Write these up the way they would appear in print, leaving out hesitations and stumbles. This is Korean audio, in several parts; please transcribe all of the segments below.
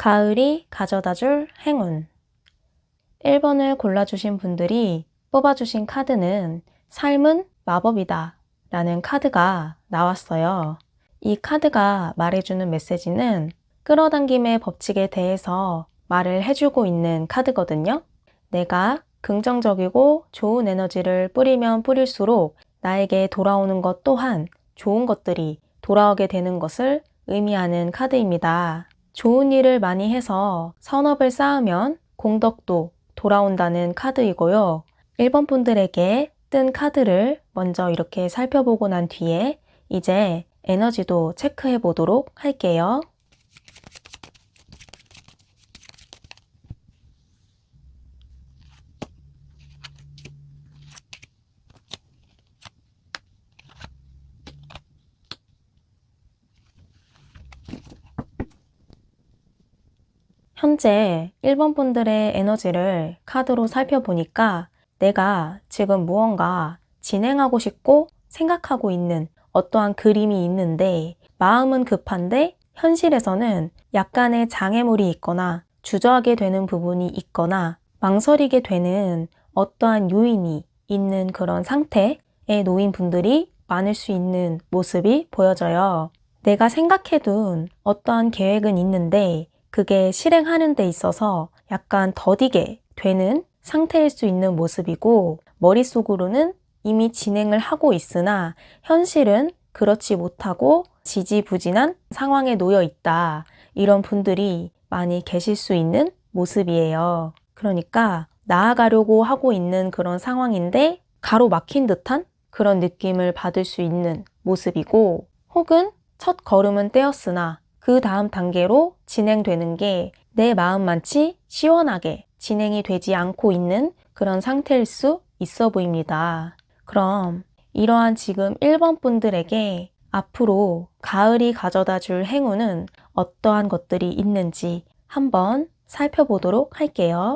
가을이 가져다줄 행운. 1번을 골라주신 분들이 뽑아주신 카드는 삶은 마법이다 라는 카드가 나왔어요. 이 카드가 말해주는 메시지는 끌어당김의 법칙에 대해서 말을 해주고 있는 카드거든요. 내가 긍정적이고 좋은 에너지를 뿌리면 뿌릴수록 나에게 돌아오는 것 또한 좋은 것들이 돌아오게 되는 것을 의미하는 카드입니다. 좋은 일을 많이 해서 선업을 쌓으면 공덕도 돌아온다는 카드이고요. 1번 분들에게 뜬 카드를 먼저 이렇게 살펴보고 난 뒤에 이제 에너지도 체크해 보도록 할게요. 현재 1번 분들의 에너지를 카드로 살펴보니까 내가 지금 무언가 진행하고 싶고 생각하고 있는 어떠한 그림이 있는데 마음은 급한데 현실에서는 약간의 장애물이 있거나 주저하게 되는 부분이 있거나 망설이게 되는 어떠한 요인이 있는 그런 상태에 놓인 분들이 많을 수 있는 모습이 보여져요. 내가 생각해둔 어떠한 계획은 있는데 그게 실행하는 데 있어서 약간 더디게 되는 상태일 수 있는 모습이고 머릿속으로는 이미 진행을 하고 있으나 현실은 그렇지 못하고 지지부진한 상황에 놓여 있다. 이런 분들이 많이 계실 수 있는 모습이에요. 그러니까 나아가려고 하고 있는 그런 상황인데 가로막힌 듯한 그런 느낌을 받을 수 있는 모습이고 혹은 첫 걸음은 떼었으나 그 다음 단계로 진행되는 게 내 마음만치 시원하게 진행이 되지 않고 있는 그런 상태일 수 있어 보입니다. 그럼 이러한 지금 1번 분들에게 앞으로 가을이 가져다 줄 행운은 어떠한 것들이 있는지 한번 살펴보도록 할게요.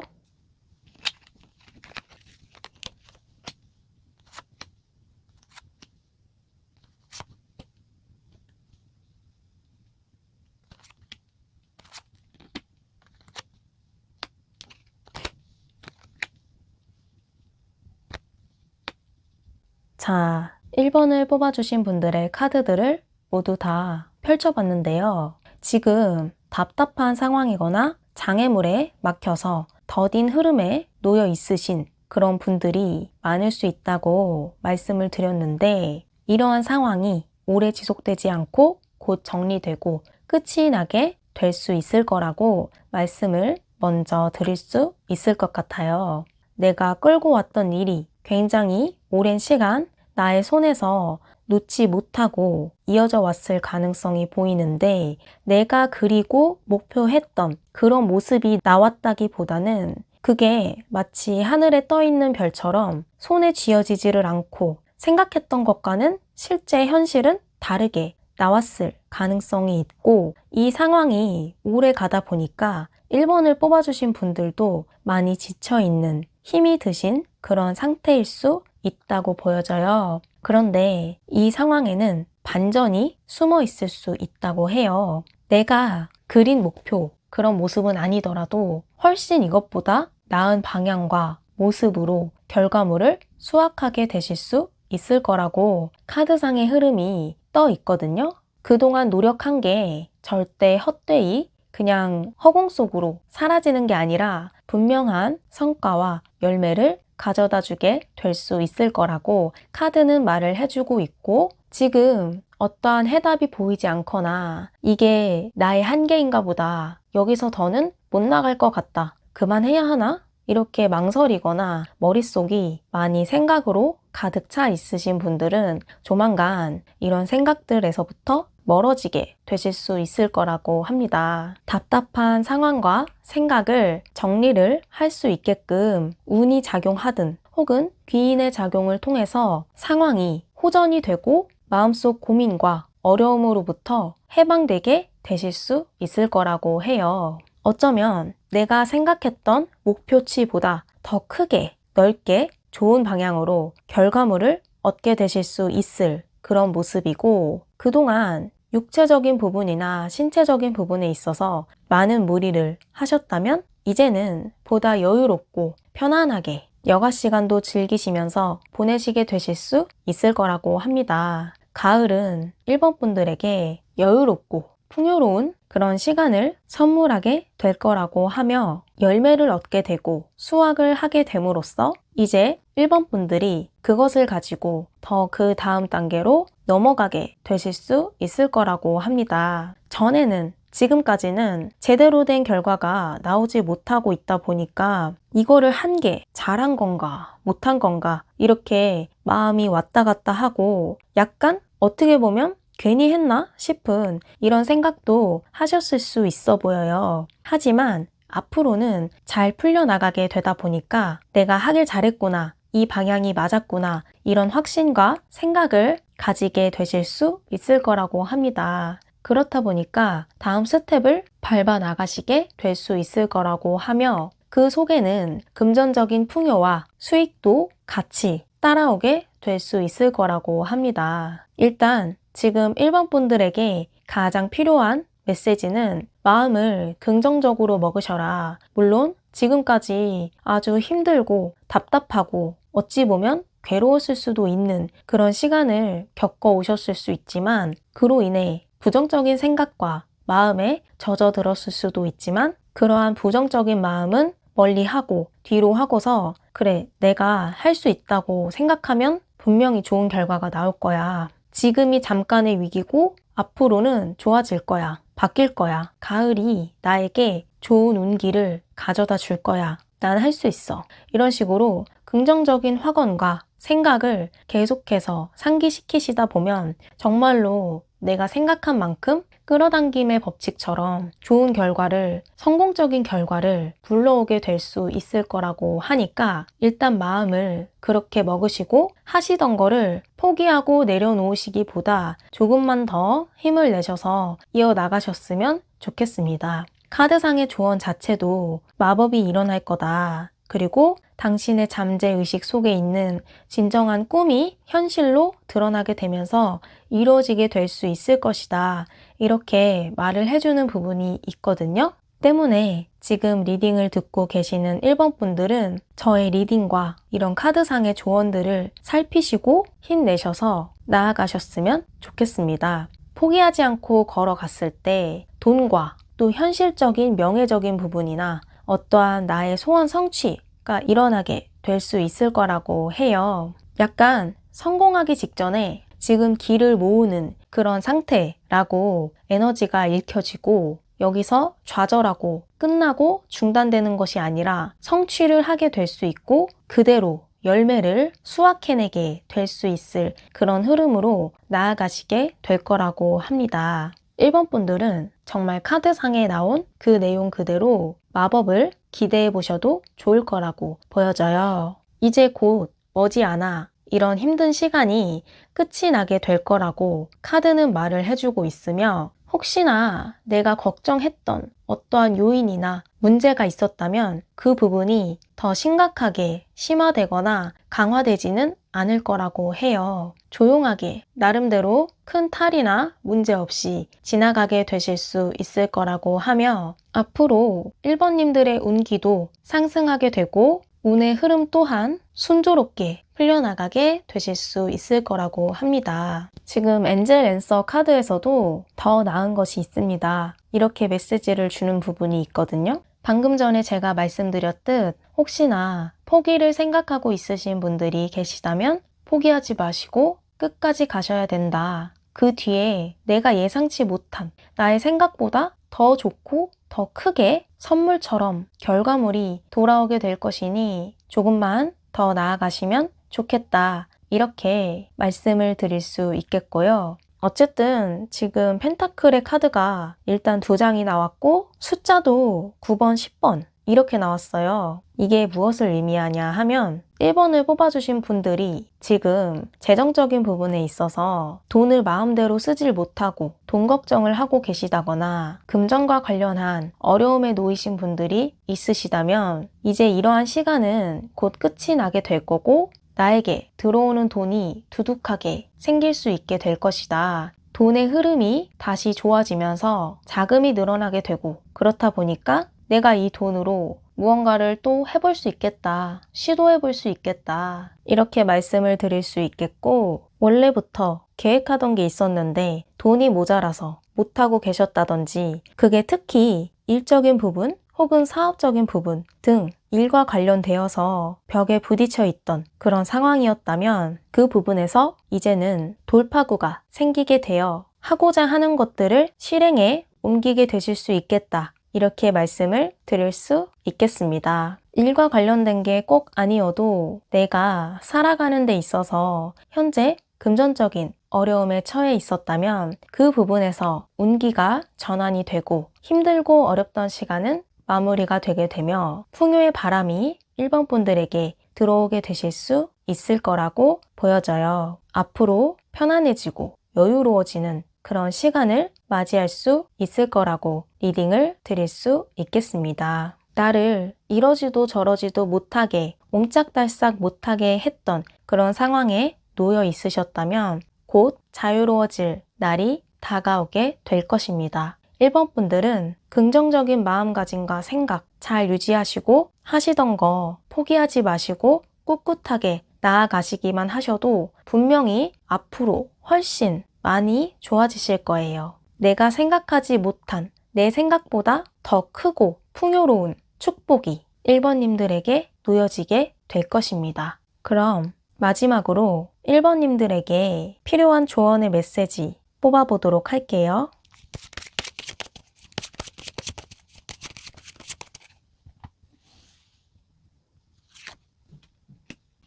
자, 1번을 뽑아주신 분들의 카드들을 모두 다 펼쳐봤는데요. 지금 답답한 상황이거나 장애물에 막혀서 더딘 흐름에 놓여 있으신 그런 분들이 많을 수 있다고 말씀을 드렸는데 이러한 상황이 오래 지속되지 않고 곧 정리되고 끝이 나게 될 수 있을 거라고 말씀을 먼저 드릴 수 있을 것 같아요. 내가 끌고 왔던 일이 굉장히 오랜 시간 나의 손에서 놓지 못하고 이어져 왔을 가능성이 보이는데 내가 그리고 목표했던 그런 모습이 나왔다기보다는 그게 마치 하늘에 떠 있는 별처럼 손에 쥐어지지를 않고 생각했던 것과는 실제 현실은 다르게 나왔을 가능성이 있고 이 상황이 오래 가다 보니까 1번을 뽑아주신 분들도 많이 지쳐있는 힘이 드신 그런 상태일 수 있다고 보여져요. 그런데 이 상황에는 반전이 숨어 있을 수 있다고 해요. 내가 그린 목표, 그런 모습은 아니더라도 훨씬 이것보다 나은 방향과 모습으로 결과물을 수확하게 되실 수 있을 거라고 카드상의 흐름이 떠 있거든요. 그동안 노력한 게 절대 헛되이 그냥 허공 속으로 사라지는 게 아니라 분명한 성과와 열매를 가져다 주게 될 수 있을 거라고 카드는 말을 해주고 있고 지금 어떠한 해답이 보이지 않거나 이게 나의 한계인가 보다. 여기서 더는 못 나갈 것 같다. 그만해야 하나? 이렇게 망설이거나 머릿속이 많이 생각으로 가득 차 있으신 분들은 조만간 이런 생각들에서부터 멀어지게 되실 수 있을 거라고 합니다. 답답한 상황과 생각을 정리를 할 수 있게끔 운이 작용하든 혹은 귀인의 작용을 통해서 상황이 호전이 되고 마음속 고민과 어려움으로부터 해방되게 되실 수 있을 거라고 해요. 어쩌면 내가 생각했던 목표치보다 더 크게 넓게 좋은 방향으로 결과물을 얻게 되실 수 있을 그런 모습이고 그동안 육체적인 부분이나 신체적인 부분에 있어서 많은 무리를 하셨다면 이제는 보다 여유롭고 편안하게 여가 시간도 즐기시면서 보내시게 되실 수 있을 거라고 합니다. 가을은 1번 분들에게 여유롭고 풍요로운 그런 시간을 선물하게 될 거라고 하며 열매를 얻게 되고 수확을 하게 됨으로써 이제 1번 분들이 그것을 가지고 더 그 다음 단계로 넘어가게 되실 수 있을 거라고 합니다. 전에는 지금까지는 제대로 된 결과가 나오지 못하고 있다 보니까 이거를 한 게 잘한 건가 못한 건가 이렇게 마음이 왔다 갔다 하고 약간 어떻게 보면 괜히 했나 싶은 이런 생각도 하셨을 수 있어 보여요. 하지만 앞으로는 잘 풀려나가게 되다 보니까 내가 하길 잘했구나, 이 방향이 맞았구나 이런 확신과 생각을 가지게 되실 수 있을 거라고 합니다. 그렇다 보니까 다음 스텝을 밟아 나가시게 될 수 있을 거라고 하며 그 속에는 금전적인 풍요와 수익도 같이 따라오게 될 수 있을 거라고 합니다. 일단 지금 1번 분들에게 가장 필요한 메시지는 마음을 긍정적으로 먹으셔라. 물론 지금까지 아주 힘들고 답답하고 어찌 보면 괴로웠을 수도 있는 그런 시간을 겪어 오셨을 수 있지만 그로 인해 부정적인 생각과 마음에 젖어들었을 수도 있지만 그러한 부정적인 마음은 멀리하고 뒤로 하고서 그래, 내가 할 수 있다고 생각하면 분명히 좋은 결과가 나올 거야. 지금이 잠깐의 위기고 앞으로는 좋아질 거야. 바뀔 거야. 가을이 나에게 좋은 운기를 가져다 줄 거야. 난 할 수 있어. 이런 식으로 긍정적인 확언과 생각을 계속해서 상기시키시다 보면 정말로 내가 생각한 만큼 끌어당김의 법칙처럼 좋은 결과를, 성공적인 결과를 불러오게 될 수 있을 거라고 하니까 일단 마음을 그렇게 먹으시고 하시던 거를 포기하고 내려놓으시기보다 조금만 더 힘을 내셔서 이어나가셨으면 좋겠습니다. 카드상의 조언 자체도 마법이 일어날 거다. 그리고 당신의 잠재의식 속에 있는 진정한 꿈이 현실로 드러나게 되면서 이루어지게 될 수 있을 것이다. 이렇게 말을 해주는 부분이 있거든요. 때문에 지금 리딩을 듣고 계시는 1번 분들은 저의 리딩과 이런 카드상의 조언들을 살피시고 힘내셔서 나아가셨으면 좋겠습니다. 포기하지 않고 걸어갔을 때 돈과 또 현실적인 명예적인 부분이나 어떠한 나의 소원 성취가 일어나게 될 수 있을 거라고 해요. 약간 성공하기 직전에 지금 기를 모으는 그런 상태라고 에너지가 읽혀지고 여기서 좌절하고 끝나고 중단되는 것이 아니라 성취를 하게 될 수 있고 그대로 열매를 수확해내게 될 수 있을 그런 흐름으로 나아가시게 될 거라고 합니다. 1번 분들은 정말 카드상에 나온 그 내용 그대로 마법을 기대해 보셔도 좋을 거라고 보여져요. 이제 곧 머지않아 이런 힘든 시간이 끝이 나게 될 거라고 카드는 말을 해주고 있으며 혹시나 내가 걱정했던 어떠한 요인이나 문제가 있었다면 그 부분이 더 심각하게 심화되거나 강화되지는 않을 거라고 해요. 조용하게 나름대로 큰 탈이나 문제 없이 지나가게 되실 수 있을 거라고 하며 앞으로 1번님들의 운기도 상승하게 되고 운의 흐름 또한 순조롭게 풀려나가게 되실 수 있을 거라고 합니다. 지금 엔젤 앤서 카드에서도 더 나은 것이 있습니다. 이렇게 메시지를 주는 부분이 있거든요. 방금 전에 제가 말씀드렸듯 혹시나 포기를 생각하고 있으신 분들이 계시다면 포기하지 마시고 끝까지 가셔야 된다. 그 뒤에 내가 예상치 못한 나의 생각보다 더 좋고 더 크게 선물처럼 결과물이 돌아오게 될 것이니 조금만 더 나아가시면 좋겠다. 이렇게 말씀을 드릴 수 있겠고요. 어쨌든 지금 펜타클의 카드가 일단 2장이 나왔고 숫자도 9번, 10번 이렇게 나왔어요. 이게 무엇을 의미하냐 하면 1번을 뽑아주신 분들이 지금 재정적인 부분에 있어서 돈을 마음대로 쓰질 못하고 돈 걱정을 하고 계시다거나 금전과 관련한 어려움에 놓이신 분들이 있으시다면 이제 이러한 시간은 곧 끝이 나게 될 거고 나에게 들어오는 돈이 두둑하게 생길 수 있게 될 것이다. 돈의 흐름이 다시 좋아지면서 자금이 늘어나게 되고, 그렇다 보니까 내가 이 돈으로 무언가를 또 해볼 수 있겠다, 시도해볼 수 있겠다, 이렇게 말씀을 드릴 수 있겠고, 원래부터 계획하던 게 있었는데 돈이 모자라서 못하고 계셨다든지, 그게 특히 일적인 부분 혹은 사업적인 부분 등 일과 관련되어서 벽에 부딪혀 있던 그런 상황이었다면, 그 부분에서 이제는 돌파구가 생기게 되어 하고자 하는 것들을 실행에 옮기게 되실 수 있겠다, 이렇게 말씀을 드릴 수 있겠습니다. 일과 관련된 게 꼭 아니어도 내가 살아가는 데 있어서 현재 금전적인 어려움에 처해 있었다면 그 부분에서 운기가 전환이 되고 힘들고 어렵던 시간은 마무리가 되게 되며 풍요의 바람이 1번 분들에게 들어오게 되실 수 있을 거라고 보여져요. 앞으로 편안해지고 여유로워지는 그런 시간을 맞이할 수 있을 거라고 리딩을 드릴 수 있겠습니다. 나를 이러지도 저러지도 못하게, 옴짝달싹 못하게 했던 그런 상황에 놓여 있으셨다면 곧 자유로워질 날이 다가오게 될 것입니다. 1번 분들은 긍정적인 마음가짐과 생각 잘 유지하시고, 하시던 거 포기하지 마시고 꿋꿋하게 나아가시기만 하셔도 분명히 앞으로 훨씬 많이 좋아지실 거예요. 내가 생각하지 못한, 내 생각보다 더 크고 풍요로운 축복이 1번님들에게 놓여지게 될 것입니다. 그럼 마지막으로 1번님들에게 필요한 조언의 메시지 뽑아보도록 할게요.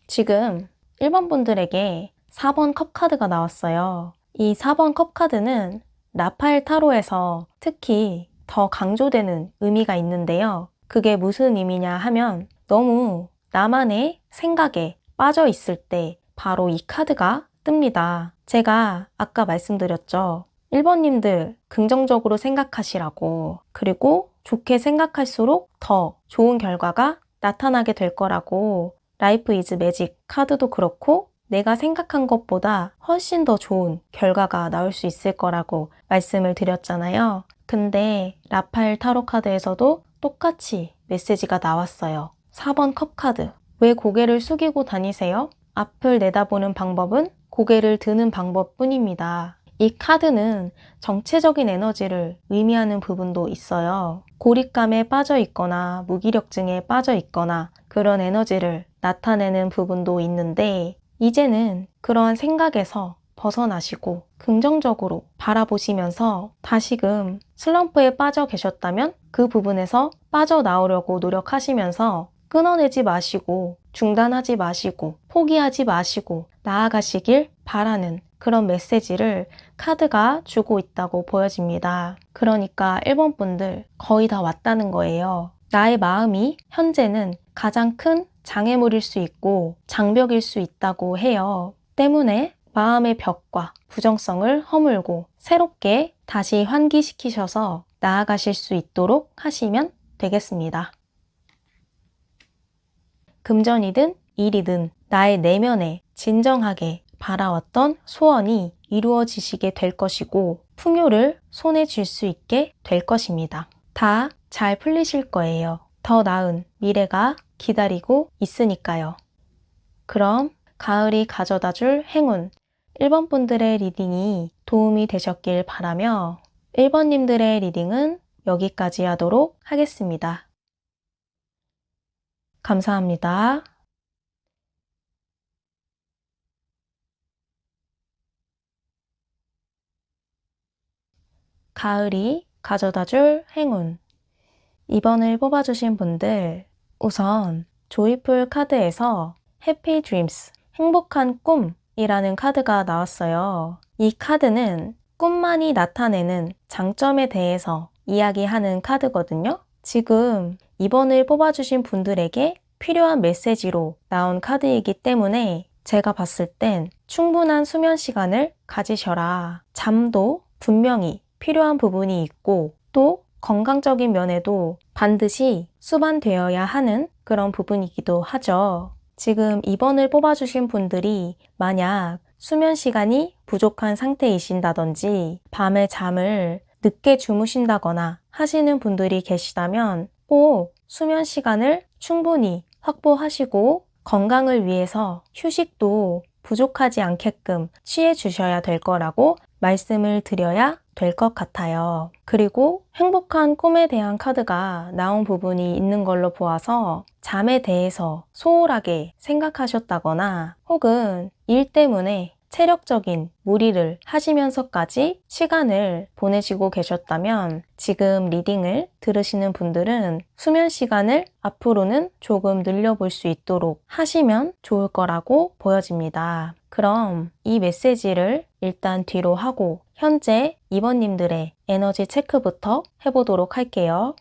지금 1번 분들에게 4번 컵 카드가 나왔어요. 이 4번 컵 카드는 라파엘 타로에서 특히 더 강조되는 의미가 있는데요. 그게 무슨 의미냐 하면, 너무 나만의 생각에 빠져 있을 때 바로 이 카드가 뜹니다. 제가 아까 말씀드렸죠. 1번님들 긍정적으로 생각하시라고, 그리고 좋게 생각할수록 더 좋은 결과가 나타나게 될 거라고, 라이프 이즈 매직 카드도 그렇고 내가 생각한 것보다 훨씬 더 좋은 결과가 나올 수 있을 거라고 말씀을 드렸잖아요. 근데 라파엘 타로 카드에서도 똑같이 메시지가 나왔어요. 4번 컵 카드. 왜 고개를 숙이고 다니세요? 앞을 내다보는 방법은 고개를 드는 방법뿐입니다. 이 카드는 정체적인 에너지를 의미하는 부분도 있어요. 고립감에 빠져 있거나 무기력증에 빠져 있거나 그런 에너지를 나타내는 부분도 있는데, 이제는 그러한 생각에서 벗어나시고 긍정적으로 바라보시면서 다시금 슬럼프에 빠져 계셨다면 그 부분에서 빠져나오려고 노력하시면서 끊어내지 마시고 중단하지 마시고 포기하지 마시고 나아가시길 바라는 그런 메시지를 카드가 주고 있다고 보여집니다. 그러니까 1번 분들 거의 다 왔다는 거예요. 나의 마음이 현재는 가장 큰 장애물일 수 있고 장벽일 수 있다고 해요. 때문에 마음의 벽과 부정성을 허물고 새롭게 다시 환기시키셔서 나아가실 수 있도록 하시면 되겠습니다. 금전이든 일이든 나의 내면에 진정하게 바라왔던 소원이 이루어지시게 될 것이고 풍요를 손에 쥘 수 있게 될 것입니다. 다 잘 풀리실 거예요. 더 나은 미래가 기다리고 있으니까요. 그럼 가을이 가져다 줄 행운 1번 분들의 리딩이 도움이 되셨길 바라며 1번님들의 리딩은 여기까지 하도록 하겠습니다. 감사합니다. 가을이 가져다 줄 행운. 이번을 뽑아주신 분들, 우선 조이풀 카드에서 해피 드림스, 행복한 꿈이라는 카드가 나왔어요. 이 카드는 꿈만이 나타내는 장점에 대해서 이야기하는 카드거든요. 지금 이번을 뽑아주신 분들에게 필요한 메시지로 나온 카드이기 때문에 제가 봤을 땐 충분한 수면 시간을 가지셔라. 잠도 분명히 필요한 부분이 있고 또 건강적인 면에도 반드시 수반되어야 하는 그런 부분이기도 하죠. 지금 2번을 뽑아주신 분들이 만약 수면 시간이 부족한 상태이신다든지 밤에 잠을 늦게 주무신다거나 하시는 분들이 계시다면 꼭 수면 시간을 충분히 확보하시고 건강을 위해서 휴식도 부족하지 않게끔 취해 주셔야 될 거라고 말씀을 드려야 될 것 같아요. 그리고 행복한 꿈에 대한 카드가 나온 부분이 있는 걸로 보아서 잠에 대해서 소홀하게 생각하셨다거나 혹은 일 때문에 체력적인 무리를 하시면서까지 시간을 보내시고 계셨다면 지금 리딩을 들으시는 분들은 수면 시간을 앞으로는 조금 늘려볼 수 있도록 하시면 좋을 거라고 보여집니다. 그럼 이 메시지를 일단 뒤로 하고 현재 2번님들의 에너지 체크부터 해보도록 할게요.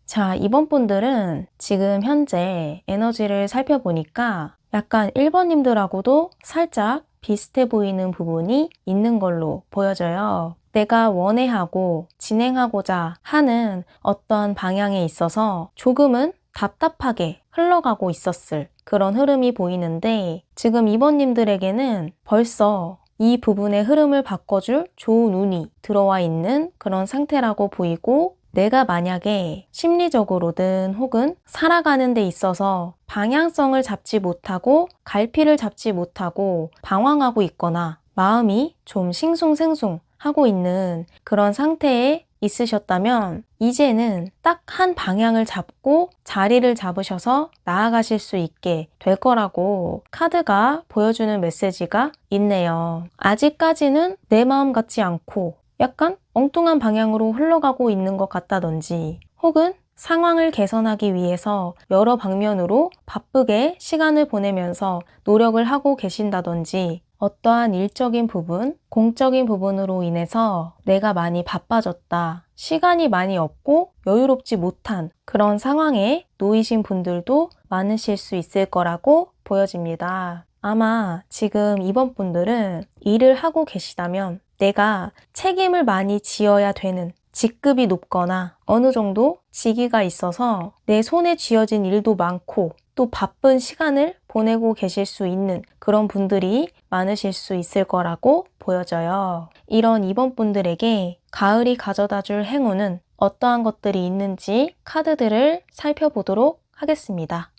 자, 2번 분들은 지금 현재 에너지를 살펴보니까 약간 1번님들하고도 살짝 비슷해 보이는 부분이 있는 걸로 보여져요. 내가 원해하고 진행하고자 하는 어떤 방향에 있어서 조금은 답답하게 흘러가고 있었을 그런 흐름이 보이는데 지금 2번님들에게는 벌써 이 부분의 흐름을 바꿔줄 좋은 운이 들어와 있는 그런 상태라고 보이고 내가 만약에 심리적으로든 혹은 살아가는 데 있어서 방향성을 잡지 못하고 갈피를 잡지 못하고 방황하고 있거나 마음이 좀 싱숭생숭 하고 있는 그런 상태에 있으셨다면 이제는 딱 한 방향을 잡고 자리를 잡으셔서 나아가실 수 있게 될 거라고 카드가 보여주는 메시지가 있네요. 아직까지는 내 마음 같지 않고 약간 엉뚱한 방향으로 흘러가고 있는 것 같다든지 혹은 상황을 개선하기 위해서 여러 방면으로 바쁘게 시간을 보내면서 노력을 하고 계신다든지 어떠한 일적인 부분, 공적인 부분으로 인해서 내가 많이 바빠졌다, 시간이 많이 없고 여유롭지 못한 그런 상황에 놓이신 분들도 많으실 수 있을 거라고 보여집니다. 아마 지금 이번 분들은 일을 하고 계시다면 내가 책임을 많이 지어야 되는 직급이 높거나 어느 정도 직위가 있어서 내 손에 쥐어진 일도 많고 또 바쁜 시간을 보내고 계실 수 있는 그런 분들이 많으실 수 있을 거라고 보여져요. 이런 2번 분들에게 가을이 가져다 줄 행운은 어떠한 것들이 있는지 카드들을 살펴보도록 하겠습니다.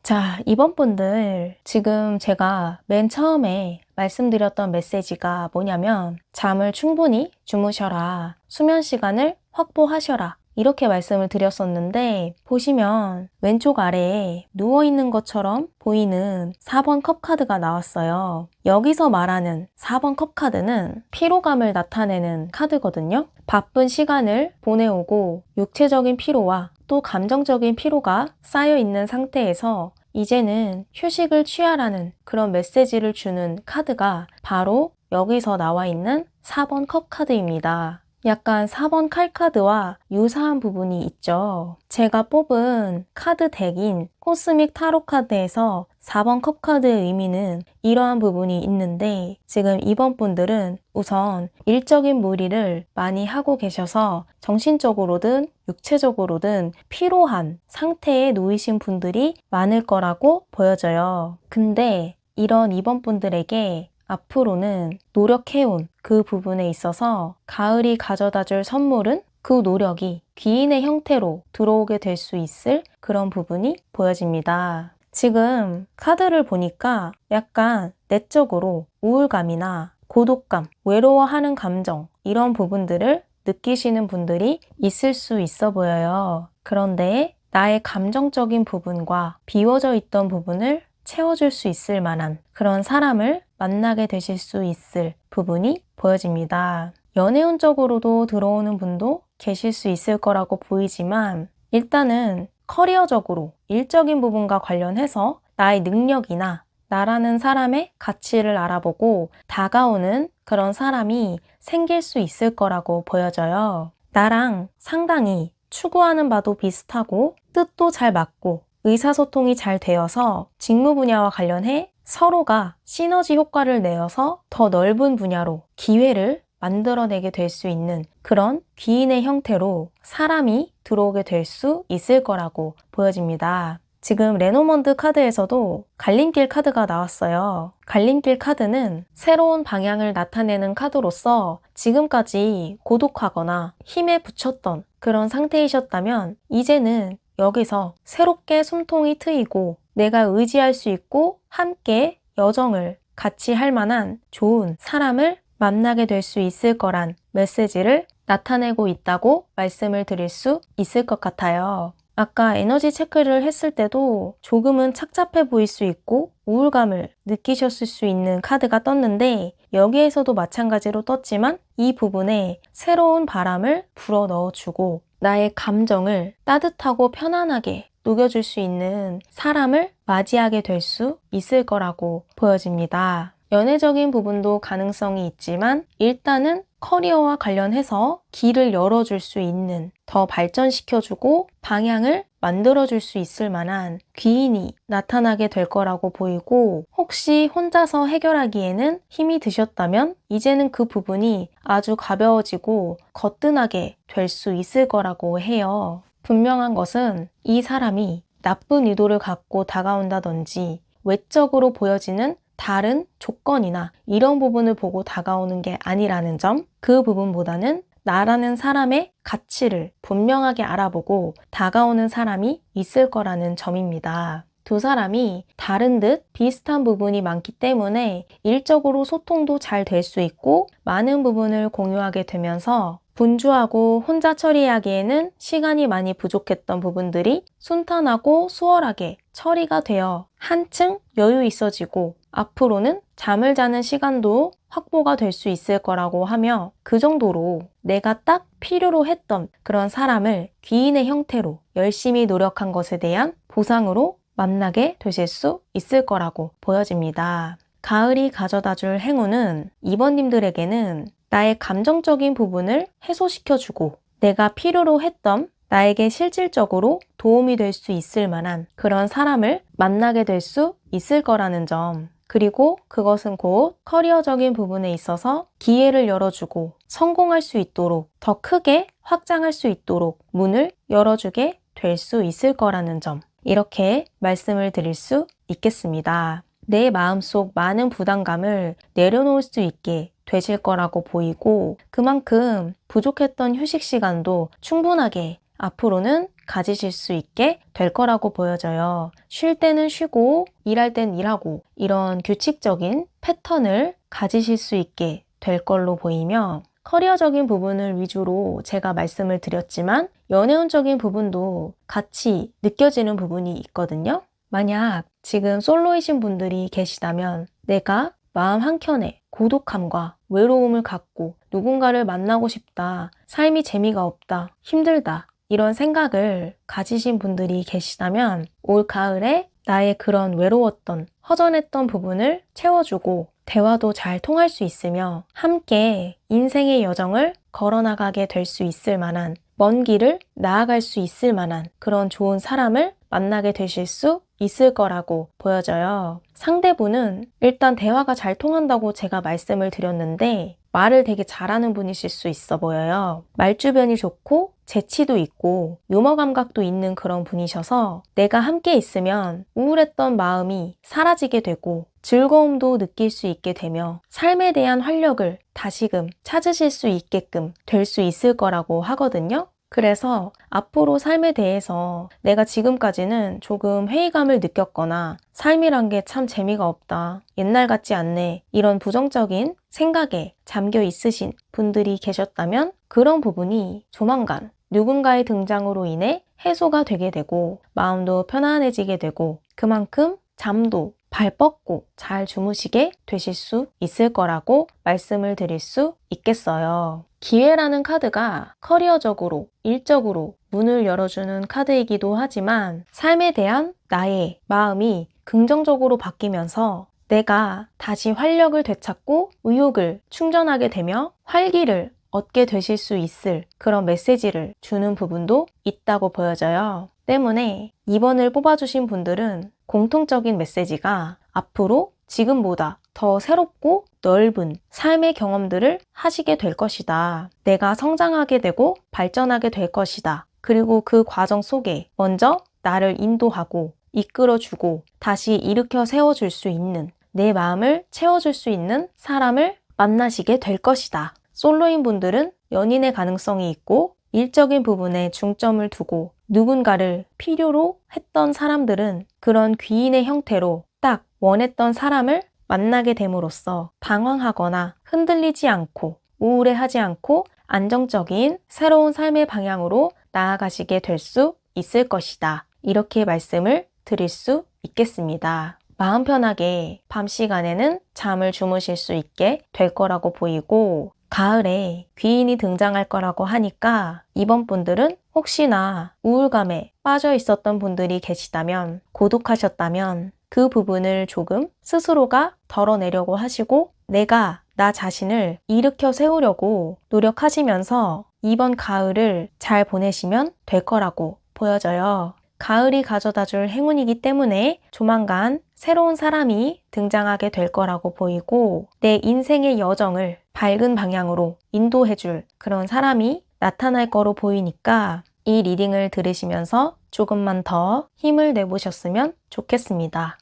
자, 2번 분들 지금 제가 맨 처음에 말씀드렸던 메시지가 뭐냐면 잠을 충분히 주무셔라, 수면 시간을 확보하셔라 이렇게 말씀을 드렸었는데 보시면 왼쪽 아래에 누워있는 것처럼 보이는 4번 컵 카드가 나왔어요. 여기서 말하는 4번 컵 카드는 피로감을 나타내는 카드거든요. 바쁜 시간을 보내오고 육체적인 피로와 또 감정적인 피로가 쌓여 있는 상태에서 이제는 휴식을 취하라는 그런 메시지를 주는 카드가 바로 여기서 나와 있는 4번 컵 카드입니다. 약간 4번 칼 카드와 유사한 부분이 있죠. 제가 뽑은 카드 덱인 코스믹 타로 카드에서 4번 컵 카드의 의미는 이러한 부분이 있는데 지금 이번 분들은 우선 일적인 무리를 많이 하고 계셔서 정신적으로든 육체적으로든 피로한 상태에 놓이신 분들이 많을 거라고 보여져요. 근데 이런 이번 분들에게 앞으로는 노력해온 그 부분에 있어서 가을이 가져다 줄 선물은 그 노력이 귀인의 형태로 들어오게 될 수 있을 그런 부분이 보여집니다. 지금 카드를 보니까 약간 내적으로 우울감이나 고독감, 외로워하는 감정 이런 부분들을 느끼시는 분들이 있을 수 있어 보여요. 그런데 나의 감정적인 부분과 비워져 있던 부분을 채워줄 수 있을 만한 그런 사람을 만나게 되실 수 있을 부분이 보여집니다. 연애운적으로도 들어오는 분도 계실 수 있을 거라고 보이지만 일단은 커리어적으로 일적인 부분과 관련해서 나의 능력이나 나라는 사람의 가치를 알아보고 다가오는 그런 사람이 생길 수 있을 거라고 보여져요. 나랑 상당히 추구하는 바도 비슷하고 뜻도 잘 맞고 의사소통이 잘 되어서 직무 분야와 관련해 서로가 시너지 효과를 내어서 더 넓은 분야로 기회를 만들어내게 될 수 있는 그런 귀인의 형태로 사람이 들어오게 될 수 있을 거라고 보여집니다. 지금 레노먼드 카드에서도 갈림길 카드가 나왔어요. 갈림길 카드는 새로운 방향을 나타내는 카드로서 지금까지 고독하거나 힘에 부쳤던 그런 상태이셨다면 이제는 여기서 새롭게 숨통이 트이고 내가 의지할 수 있고 함께 여정을 같이 할 만한 좋은 사람을 만나게 될 수 있을 거란 메시지를 나타내고 있다고 말씀을 드릴 수 있을 것 같아요. 아까 에너지 체크를 했을 때도 조금은 착잡해 보일 수 있고 우울감을 느끼셨을 수 있는 카드가 떴는데 여기에서도 마찬가지로 떴지만 이 부분에 새로운 바람을 불어 넣어주고 나의 감정을 따뜻하고 편안하게 녹여줄 수 있는 사람을 맞이하게 될 수 있을 거라고 보여집니다. 연애적인 부분도 가능성이 있지만 일단은 커리어와 관련해서 길을 열어줄 수 있는, 더 발전시켜주고 방향을 만들어줄 수 있을 만한 귀인이 나타나게 될 거라고 보이고 혹시 혼자서 해결하기에는 힘이 드셨다면 이제는 그 부분이 아주 가벼워지고 거뜬하게 될 수 있을 거라고 해요. 분명한 것은 이 사람이 나쁜 의도를 갖고 다가온다든지 외적으로 보여지는 다른 조건이나 이런 부분을 보고 다가오는 게 아니라는 점, 그 부분보다는 나라는 사람의 가치를 분명하게 알아보고 다가오는 사람이 있을 거라는 점입니다. 두 사람이 다른 듯 비슷한 부분이 많기 때문에 일적으로 소통도 잘 될 수 있고 많은 부분을 공유하게 되면서 분주하고 혼자 처리하기에는 시간이 많이 부족했던 부분들이 순탄하고 수월하게 처리가 되어 한층 여유 있어지고 앞으로는 잠을 자는 시간도 확보가 될 수 있을 거라고 하며 그 정도로 내가 딱 필요로 했던 그런 사람을 귀인의 형태로 열심히 노력한 것에 대한 보상으로 만나게 되실 수 있을 거라고 보여집니다. 가을이 가져다 줄 행운은 2번님들에게는 나의 감정적인 부분을 해소시켜주고 내가 필요로 했던 나에게 실질적으로 도움이 될 수 있을 만한 그런 사람을 만나게 될 수 있을 거라는 점, 그리고 그것은 곧 커리어적인 부분에 있어서 기회를 열어주고 성공할 수 있도록 더 크게 확장할 수 있도록 문을 열어주게 될 수 있을 거라는 점, 이렇게 말씀을 드릴 수 있겠습니다. 내 마음속 많은 부담감을 내려놓을 수 있게 되실 거라고 보이고 그만큼 부족했던 휴식 시간도 충분하게 앞으로는 가지실 수 있게 될 거라고 보여져요. 쉴 때는 쉬고 일할 땐 일하고 이런 규칙적인 패턴을 가지실 수 있게 될 걸로 보이며 커리어적인 부분을 위주로 제가 말씀을 드렸지만 연애운적인 부분도 같이 느껴지는 부분이 있거든요. 만약 지금 솔로이신 분들이 계시다면 내가 마음 한켠에 고독함과 외로움을 갖고 누군가를 만나고 싶다, 삶이 재미가 없다, 힘들다 이런 생각을 가지신 분들이 계시다면 올 가을에 나의 그런 외로웠던, 허전했던 부분을 채워주고 대화도 잘 통할 수 있으며 함께 인생의 여정을 걸어나가게 될 수 있을 만한 먼 길을 나아갈 수 있을 만한 그런 좋은 사람을 만나게 되실 수 있을 거라고 보여져요. 상대분은 일단 대화가 잘 통한다고 제가 말씀을 드렸는데 말을 되게 잘하는 분이실 수 있어 보여요. 말주변이 좋고 재치도 있고 유머 감각도 있는 그런 분이셔서 내가 함께 있으면 우울했던 마음이 사라지게 되고 즐거움도 느낄 수 있게 되며 삶에 대한 활력을 다시금 찾으실 수 있게끔 될 수 있을 거라고 하거든요. 그래서 앞으로 삶에 대해서 내가 지금까지는 조금 회의감을 느꼈거나 삶이란 게 참 재미가 없다, 옛날 같지 않네 이런 부정적인 생각에 잠겨 있으신 분들이 계셨다면 그런 부분이 조만간 누군가의 등장으로 인해 해소가 되게 되고 마음도 편안해지게 되고 그만큼 잠도 발 뻗고 잘 주무시게 되실 수 있을 거라고 말씀을 드릴 수 있겠어요. 기회라는 카드가 커리어적으로, 일적으로 문을 열어주는 카드이기도 하지만 삶에 대한 나의 마음이 긍정적으로 바뀌면서 내가 다시 활력을 되찾고 의욕을 충전하게 되며 활기를 얻게 되실 수 있을 그런 메시지를 주는 부분도 있다고 보여져요. 때문에 2번을 뽑아주신 분들은 공통적인 메시지가 앞으로 지금보다 더 새롭고 넓은 삶의 경험들을 하시게 될 것이다. 내가 성장하게 되고 발전하게 될 것이다. 그리고 그 과정 속에 먼저 나를 인도하고 이끌어주고 다시 일으켜 세워줄 수 있는 내 마음을 채워줄 수 있는 사람을 만나시게 될 것이다. 솔로인 분들은 연인의 가능성이 있고 일적인 부분에 중점을 두고 누군가를 필요로 했던 사람들은 그런 귀인의 형태로 딱 원했던 사람을 만나게 됨으로써 방황하거나 흔들리지 않고 우울해하지 않고 안정적인 새로운 삶의 방향으로 나아가시게 될 수 있을 것이다. 이렇게 말씀을 드릴 수 있겠습니다. 마음 편하게 밤 시간에는 잠을 주무실 수 있게 될 거라고 보이고 가을에 귀인이 등장할 거라고 하니까 이번 분들은 혹시나 우울감에 빠져 있었던 분들이 계시다면 고독하셨다면 그 부분을 조금 스스로가 덜어내려고 하시고 내가 나 자신을 일으켜 세우려고 노력하시면서 이번 가을을 잘 보내시면 될 거라고 보여져요. 가을이 가져다 줄 행운이기 때문에 조만간 새로운 사람이 등장하게 될 거라고 보이고 내 인생의 여정을 밝은 방향으로 인도해줄 그런 사람이 나타날 거로 보이니까 이 리딩을 들으시면서 조금만 더 힘을 내보셨으면 좋겠습니다.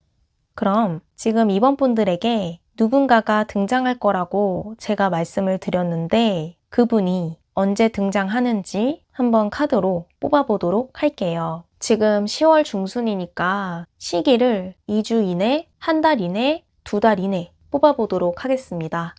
그럼 지금 이번 분들에게 누군가가 등장할 거라고 제가 말씀을 드렸는데 그분이 언제 등장하는지 한번 카드로 뽑아보도록 할게요. 지금 10월 중순이니까 시기를 2주 이내, 한 달 이내, 2달 이내 뽑아보도록 하겠습니다.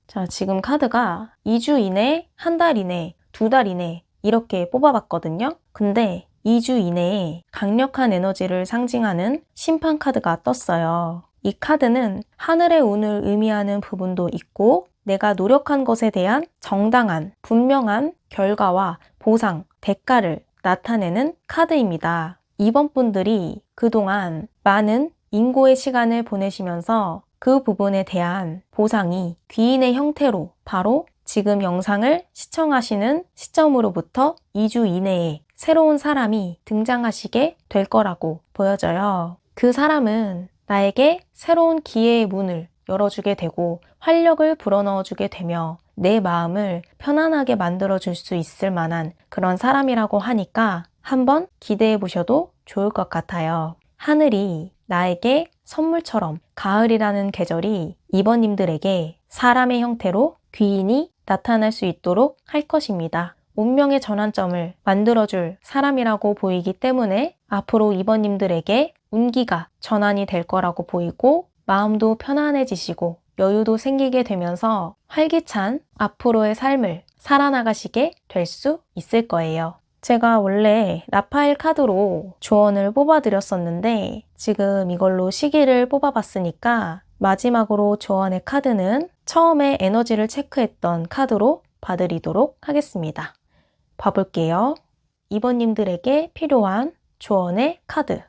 자, 지금 카드가 2주 이내, 한 달 이내, 2달 이내 이렇게 뽑아봤거든요. 근데 2주 이내에 강력한 에너지를 상징하는 심판 카드가 떴어요. 이 카드는 하늘의 운을 의미하는 부분도 있고 내가 노력한 것에 대한 정당한, 분명한 결과와 보상, 대가를 나타내는 카드입니다. 이번 분들이 그동안 많은 인고의 시간을 보내시면서 그 부분에 대한 보상이 귀인의 형태로 바로 지금 영상을 시청하시는 시점으로부터 2주 이내에 새로운 사람이 등장하시게 될 거라고 보여져요. 그 사람은 나에게 새로운 기회의 문을 열어주게 되고 활력을 불어넣어주게 되며 내 마음을 편안하게 만들어줄 수 있을 만한 그런 사람이라고 하니까 한번 기대해 보셔도 좋을 것 같아요. 하늘이 나에게 선물처럼 가을이라는 계절이 이번님들에게 사람의 형태로 귀인이 나타날 수 있도록 할 것입니다. 운명의 전환점을 만들어줄 사람이라고 보이기 때문에 앞으로 이번님들에게 운기가 전환이 될 거라고 보이고 마음도 편안해지시고 여유도 생기게 되면서 활기찬 앞으로의 삶을 살아나가시게 될 수 있을 거예요. 제가 원래 라파엘 카드로 조언을 뽑아드렸었는데 지금 이걸로 시기를 뽑아봤으니까 마지막으로 조언의 카드는 처음에 에너지를 체크했던 카드로 봐드리도록 하겠습니다. 봐볼게요. 이번님들에게 필요한 조언의 카드.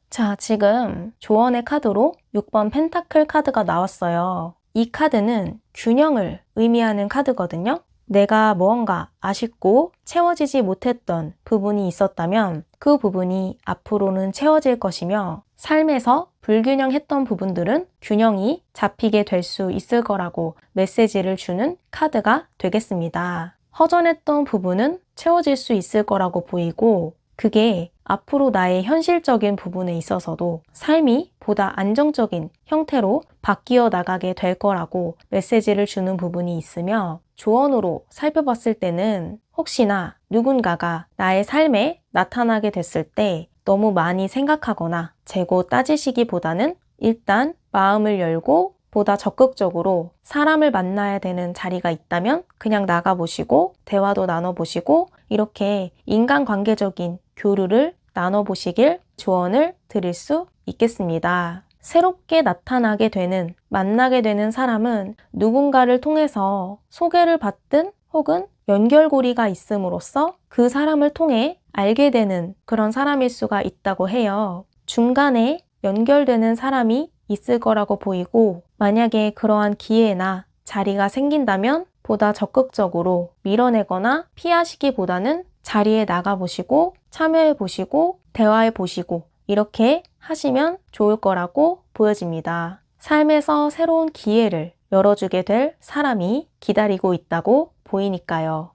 자, 지금 조언의 카드로 6번 펜타클 카드가 나왔어요. 이 카드는 균형을 의미하는 카드거든요. 내가 무언가 아쉽고 채워지지 못했던 부분이 있었다면 그 부분이 앞으로는 채워질 것이며 삶에서 불균형했던 부분들은 균형이 잡히게 될 수 있을 거라고 메시지를 주는 카드가 되겠습니다. 허전했던 부분은 채워질 수 있을 거라고 보이고 그게 앞으로 나의 현실적인 부분에 있어서도 삶이 보다 안정적인 형태로 바뀌어 나가게 될 거라고 메시지를 주는 부분이 있으며 조언으로 살펴봤을 때는 혹시나 누군가가 나의 삶에 나타나게 됐을 때 너무 많이 생각하거나 재고 따지시기보다는 일단 마음을 열고 보다 적극적으로 사람을 만나야 되는 자리가 있다면 그냥 나가보시고 대화도 나눠보시고 이렇게 인간관계적인 교류를 나눠보시길 조언을 드릴 수 있겠습니다. 새롭게 나타나게 되는, 만나게 되는 사람은 누군가를 통해서 소개를 받든 혹은 연결고리가 있음으로써 그 사람을 통해 알게 되는 그런 사람일 수가 있다고 해요. 중간에 연결되는 사람이 있을 거라고 보이고 만약에 그러한 기회나 자리가 생긴다면 보다 적극적으로 밀어내거나 피하시기보다는 자리에 나가보시고 참여해보시고 대화해보시고 이렇게 하시면 좋을 거라고 보여집니다. 삶에서 새로운 기회를 열어주게 될 사람이 기다리고 있다고 보이니까요.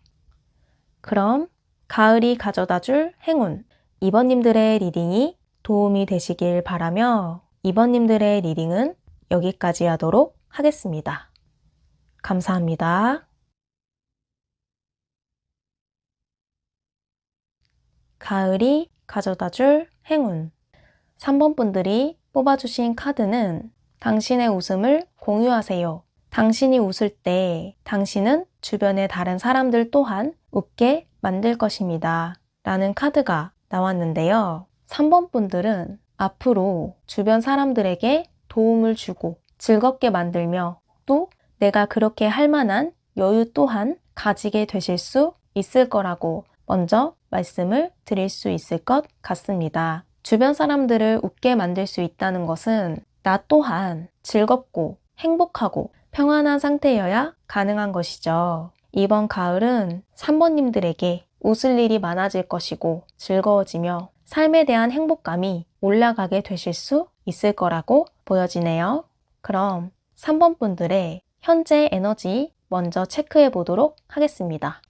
그럼 가을이 가져다 줄 행운 2번님들의 리딩이 도움이 되시길 바라며 2번님들의 리딩은 여기까지 하도록 하겠습니다. 감사합니다. 가을이 가져다 줄 행운 3번 분들이 뽑아주신 카드는 당신의 웃음을 공유하세요. 당신이 웃을 때 당신은 주변의 다른 사람들 또한 웃게 만들 것입니다. 라는 카드가 나왔는데요. 3번 분들은 앞으로 주변 사람들에게 도움을 주고 즐겁게 만들며 또 내가 그렇게 할 만한 여유 또한 가지게 되실 수 있을 거라고 먼저 말씀을 드릴 수 있을 것 같습니다. 주변 사람들을 웃게 만들 수 있다는 것은 나 또한 즐겁고 행복하고 평안한 상태여야 가능한 것이죠. 이번 가을은 3번님들에게 웃을 일이 많아질 것이고 즐거워지며 삶에 대한 행복감이 올라가게 되실 수 있을 거라고 보여지네요. 그럼 3번 분들의 현재 에너지 먼저 체크해 보도록 하겠습니다.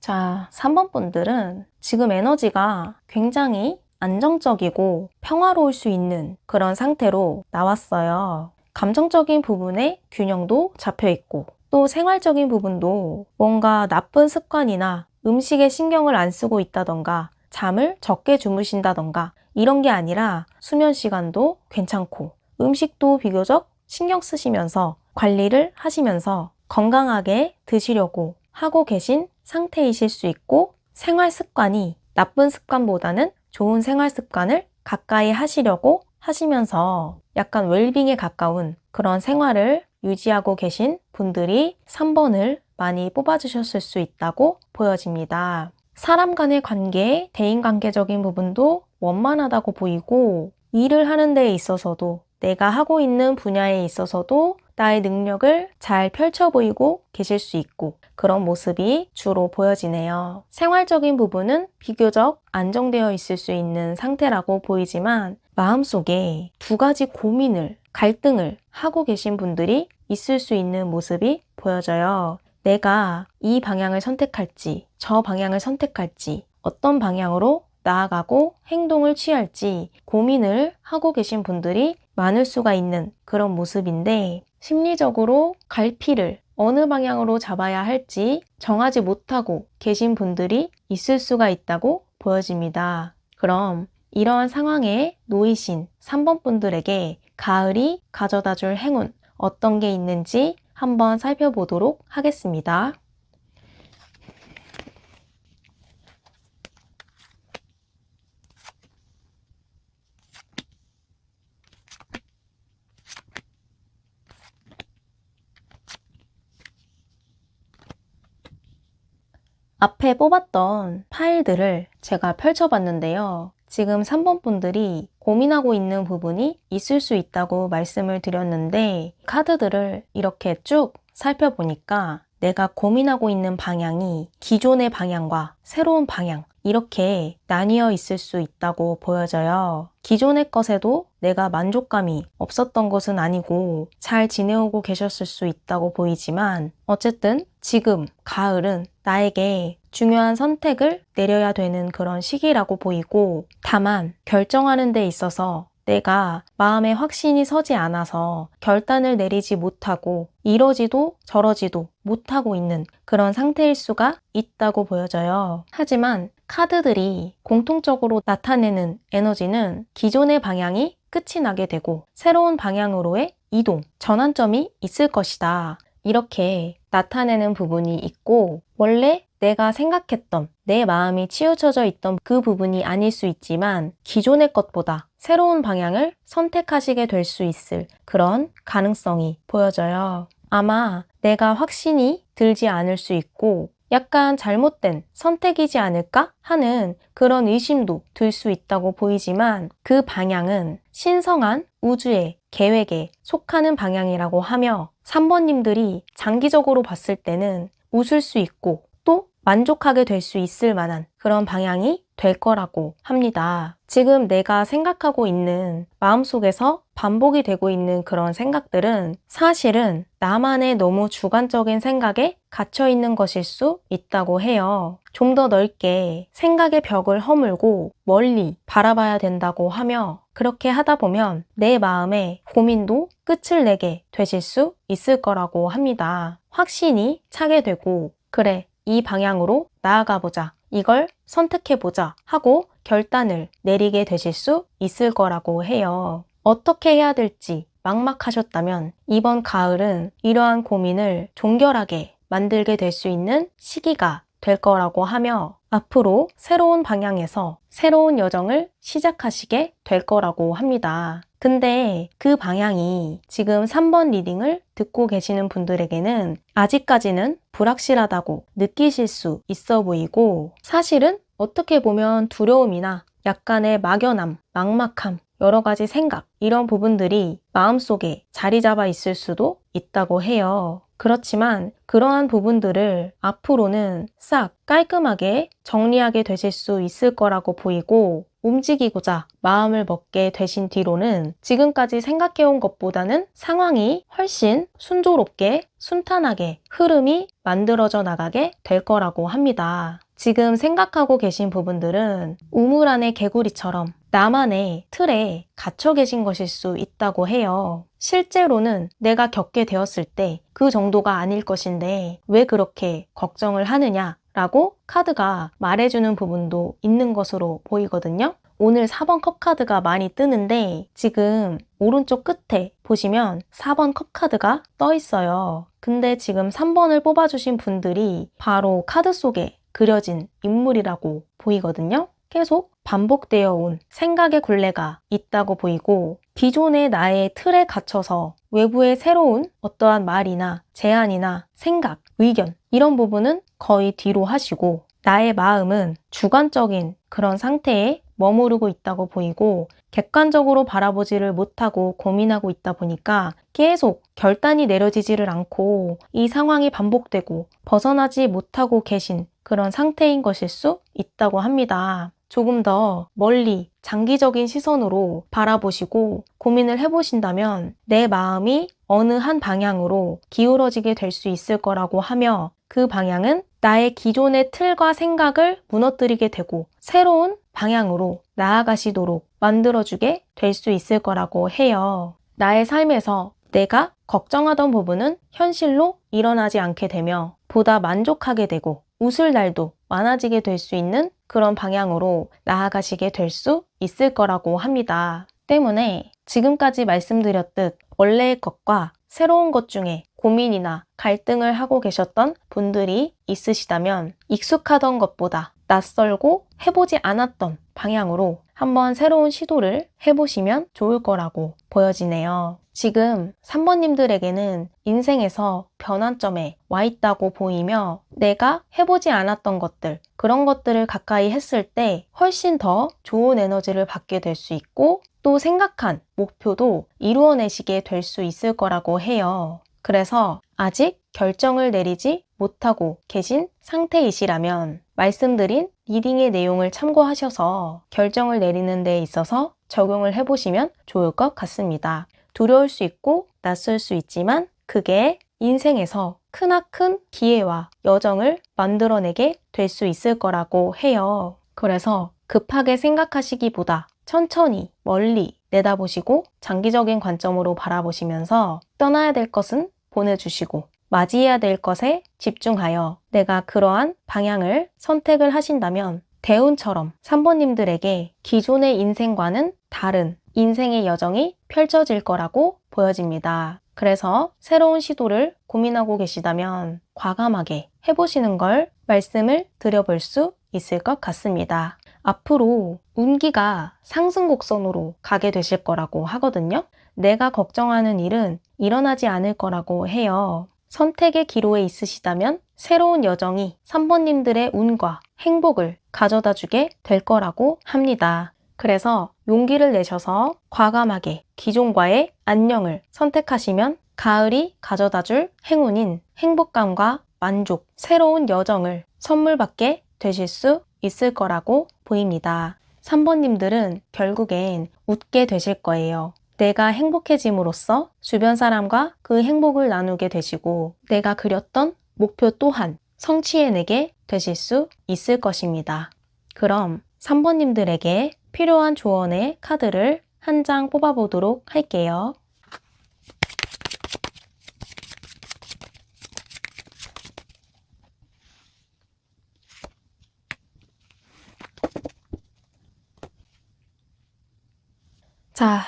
자, 3번 분들은 지금 에너지가 굉장히 안정적이고 평화로울 수 있는 그런 상태로 나왔어요. 감정적인 부분에 균형도 잡혀 있고 또 생활적인 부분도 뭔가 나쁜 습관이나 음식에 신경을 안 쓰고 있다던가 잠을 적게 주무신다던가 이런 게 아니라 수면 시간도 괜찮고 음식도 비교적 신경 쓰시면서 관리를 하시면서 건강하게 드시려고 하고 계신 상태이실 수 있고 생활 습관이 나쁜 습관보다는 좋은 생활 습관을 가까이 하시려고 하시면서 약간 웰빙에 가까운 그런 생활을 유지하고 계신 분들이 3번을 많이 뽑아주셨을 수 있다고 보여집니다. 사람 간의 관계, 대인관계적인 부분도 원만하다고 보이고 일을 하는 데 있어서도 내가 하고 있는 분야에 있어서도 나의 능력을 잘 펼쳐 보이고 계실 수 있고 그런 모습이 주로 보여지네요. 생활적인 부분은 비교적 안정되어 있을 수 있는 상태라고 보이지만 마음속에 두 가지 고민을, 갈등을 하고 계신 분들이 있을 수 있는 모습이 보여져요. 내가 이 방향을 선택할지, 저 방향을 선택할지, 어떤 방향으로 나아가고 행동을 취할지 고민을 하고 계신 분들이 많을 수가 있는 그런 모습인데 심리적으로 갈피를 어느 방향으로 잡아야 할지 정하지 못하고 계신 분들이 있을 수가 있다고 보여집니다. 그럼 이러한 상황에 놓이신 3번 분들에게 가을이 가져다 줄 행운 어떤 게 있는지 한번 살펴보도록 하겠습니다. 앞에 뽑았던 파일들을 제가 펼쳐봤는데요. 지금 3번 분들이 고민하고 있는 부분이 있을 수 있다고 말씀을 드렸는데 카드들을 이렇게 쭉 살펴보니까 내가 고민하고 있는 방향이 기존의 방향과 새로운 방향 이렇게 나뉘어 있을 수 있다고 보여져요. 기존의 것에도 내가 만족감이 없었던 것은 아니고 잘 지내오고 계셨을 수 있다고 보이지만 어쨌든 지금 가을은 나에게 중요한 선택을 내려야 되는 그런 시기라고 보이고 다만 결정하는 데 있어서 내가 마음에 확신이 서지 않아서 결단을 내리지 못하고 이러지도 저러지도 못하고 있는 그런 상태일 수가 있다고 보여져요. 하지만 카드들이 공통적으로 나타내는 에너지는 기존의 방향이 끝이 나게 되고 새로운 방향으로의 이동, 전환점이 있을 것이다. 이렇게 나타내는 부분이 있고 원래 내가 생각했던 내 마음이 치우쳐져 있던 그 부분이 아닐 수 있지만 기존의 것보다 새로운 방향을 선택하시게 될 수 있을 그런 가능성이 보여져요. 아마 내가 확신이 들지 않을 수 있고 약간 잘못된 선택이지 않을까 하는 그런 의심도 들 수 있다고 보이지만 그 방향은 신성한 우주의 계획에 속하는 방향이라고 하며 3번님들이 장기적으로 봤을 때는 웃을 수 있고 또 만족하게 될 수 있을 만한 그런 방향이 될 거라고 합니다. 지금 내가 생각하고 있는 마음속에서 반복이 되고 있는 그런 생각들은 사실은 나만의 너무 주관적인 생각에 갇혀 있는 것일 수 있다고 해요. 좀 더 넓게 생각의 벽을 허물고 멀리 바라봐야 된다고 하며 그렇게 하다 보면 내 마음의 고민도 끝을 내게 되실 수 있을 거라고 합니다. 확신이 차게 되고 그래, 이 방향으로 나아가 보자. 이걸 선택해 보자 하고 결단을 내리게 되실 수 있을 거라고 해요. 어떻게 해야 될지 막막하셨다면 이번 가을은 이러한 고민을 종결하게 만들게 될 수 있는 시기가 될 거라고 하며 앞으로 새로운 방향에서 새로운 여정을 시작하시게 될 거라고 합니다. 근데 그 방향이 지금 3번 리딩을 듣고 계시는 분들에게는 아직까지는 불확실하다고 느끼실 수 있어 보이고 사실은 어떻게 보면 두려움이나 약간의 막연함, 막막함, 여러 가지 생각 이런 부분들이 마음속에 자리 잡아 있을 수도 있다고 해요. 그렇지만 그러한 부분들을 앞으로는 싹 깔끔하게 정리하게 되실 수 있을 거라고 보이고 움직이고자 마음을 먹게 되신 뒤로는 지금까지 생각해온 것보다는 상황이 훨씬 순조롭게 순탄하게 흐름이 만들어져 나가게 될 거라고 합니다. 지금 생각하고 계신 부분들은 우물 안의 개구리처럼 나만의 틀에 갇혀 계신 것일 수 있다고 해요. 실제로는 내가 겪게 되었을 때 그 정도가 아닐 것인데 왜 그렇게 걱정을 하느냐라고 카드가 말해주는 부분도 있는 것으로 보이거든요. 오늘 4번 컵 카드가 많이 뜨는데 지금 오른쪽 끝에 보시면 4번 컵 카드가 떠 있어요. 근데 지금 3번을 뽑아주신 분들이 바로 카드 속에 그려진 인물이라고 보이거든요. 계속 반복되어 온 생각의 굴레가 있다고 보이고 기존의 나의 틀에 갇혀서 외부의 새로운 어떠한 말이나 제안이나 생각, 의견 이런 부분은 거의 뒤로 하시고 나의 마음은 주관적인 그런 상태에 머무르고 있다고 보이고 객관적으로 바라보지를 못하고 고민하고 있다 보니까 계속 결단이 내려지지를 않고 이 상황이 반복되고 벗어나지 못하고 계신 그런 상태인 것일 수 있다고 합니다. 조금 더 멀리 장기적인 시선으로 바라보시고 고민을 해보신다면 내 마음이 어느 한 방향으로 기울어지게 될 수 있을 거라고 하며 그 방향은 나의 기존의 틀과 생각을 무너뜨리게 되고 새로운 방향으로 나아가시도록 만들어주게 될 수 있을 거라고 해요. 나의 삶에서 내가 걱정하던 부분은 현실로 일어나지 않게 되며 보다 만족하게 되고 웃을 날도 많아지게 될 수 있는 그런 방향으로 나아가시게 될 수 있을 거라고 합니다. 때문에 지금까지 말씀드렸듯 원래의 것과 새로운 것 중에 고민이나 갈등을 하고 계셨던 분들이 있으시다면 익숙하던 것보다 낯설고 해보지 않았던 방향으로 한번 새로운 시도를 해보시면 좋을 거라고 보여지네요. 지금 3번님들에게는 인생에서 변환점에 와 있다고 보이며 내가 해보지 않았던 것들, 그런 것들을 가까이 했을 때 훨씬 더 좋은 에너지를 받게 될 수 있고 또 생각한 목표도 이루어내시게 될 수 있을 거라고 해요. 그래서 아직 결정을 내리지 못하고 계신 상태이시라면 말씀드린 리딩의 내용을 참고하셔서 결정을 내리는 데 있어서 적용을 해보시면 좋을 것 같습니다. 두려울 수 있고 낯설 수 있지만 그게 인생에서 크나큰 기회와 여정을 만들어내게 될 수 있을 거라고 해요. 그래서 급하게 생각하시기보다 천천히 멀리 내다보시고 장기적인 관점으로 바라보시면서 떠나야 될 것은 보내주시고 맞이해야 될 것에 집중하여 내가 그러한 방향을 선택을 하신다면 대운처럼 3번님들에게 기존의 인생과는 다른 인생의 여정이 펼쳐질 거라고 보여집니다. 그래서 새로운 시도를 고민하고 계시다면 과감하게 해보시는 걸 말씀을 드려볼 수 있을 것 같습니다. 앞으로 운기가 상승 곡선으로 가게 되실 거라고 하거든요. 내가 걱정하는 일은 일어나지 않을 거라고 해요. 선택의 기로에 있으시다면 새로운 여정이 3번님들의 운과 행복을 가져다 주게 될 거라고 합니다. 그래서 용기를 내셔서 과감하게 기존과의 안녕을 선택하시면 가을이 가져다 줄 행운인 행복감과 만족, 새로운 여정을 선물 받게 되실 수 있을 거라고 보입니다. 3번님들은 결국엔 웃게 되실 거예요. 내가 행복해짐으로써 주변 사람과 그 행복을 나누게 되시고 내가 그렸던 목표 또한 성취해내게 되실 수 있을 것입니다. 그럼 3번님들에게 필요한 조언의 카드를 한 장 뽑아보도록 할게요. 자,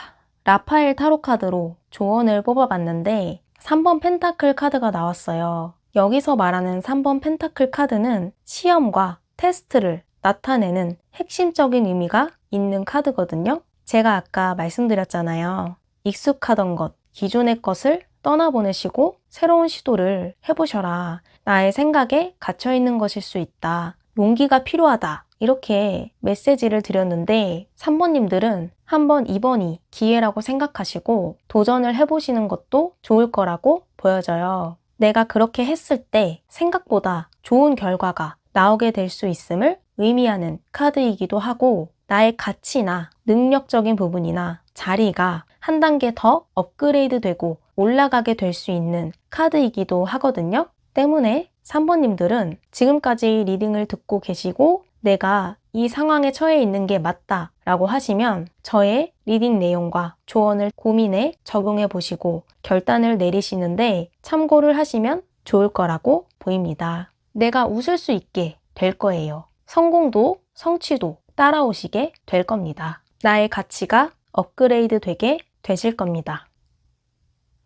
라파엘 타로 카드로 조언을 뽑아봤는데 3번 펜타클 카드가 나왔어요. 여기서 말하는 3번 펜타클 카드는 시험과 테스트를 나타내는 핵심적인 의미가 있는 카드거든요. 제가 아까 말씀드렸잖아요. 익숙하던 것, 기존의 것을 떠나보내시고 새로운 시도를 해보셔라. 나의 생각에 갇혀있는 것일 수 있다. 용기가 필요하다. 이렇게 메시지를 드렸는데 3번님들은 한번 2번이 기회라고 생각하시고 도전을 해보시는 것도 좋을 거라고 보여져요. 내가 그렇게 했을 때 생각보다 좋은 결과가 나오게 될 수 있음을 의미하는 카드이기도 하고 나의 가치나 능력적인 부분이나 자리가 한 단계 더 업그레이드 되고 올라가게 될 수 있는 카드이기도 하거든요. 때문에 3번님들은 지금까지 리딩을 듣고 계시고 내가 이 상황에 처해 있는 게 맞다 라고 하시면 저의 리딩 내용과 조언을 고민해 적용해 보시고 결단을 내리시는데 참고를 하시면 좋을 거라고 보입니다. 내가 웃을 수 있게 될 거예요. 성공도 성취도 따라오시게 될 겁니다. 나의 가치가 업그레이드 되게 되실 겁니다.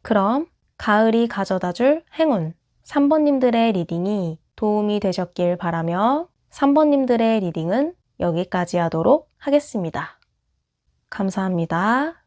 그럼 가을이 가져다 줄 행운 3번님들의 리딩이 도움이 되셨길 바라며 3번님들의 리딩은 여기까지 하도록 하겠습니다. 감사합니다.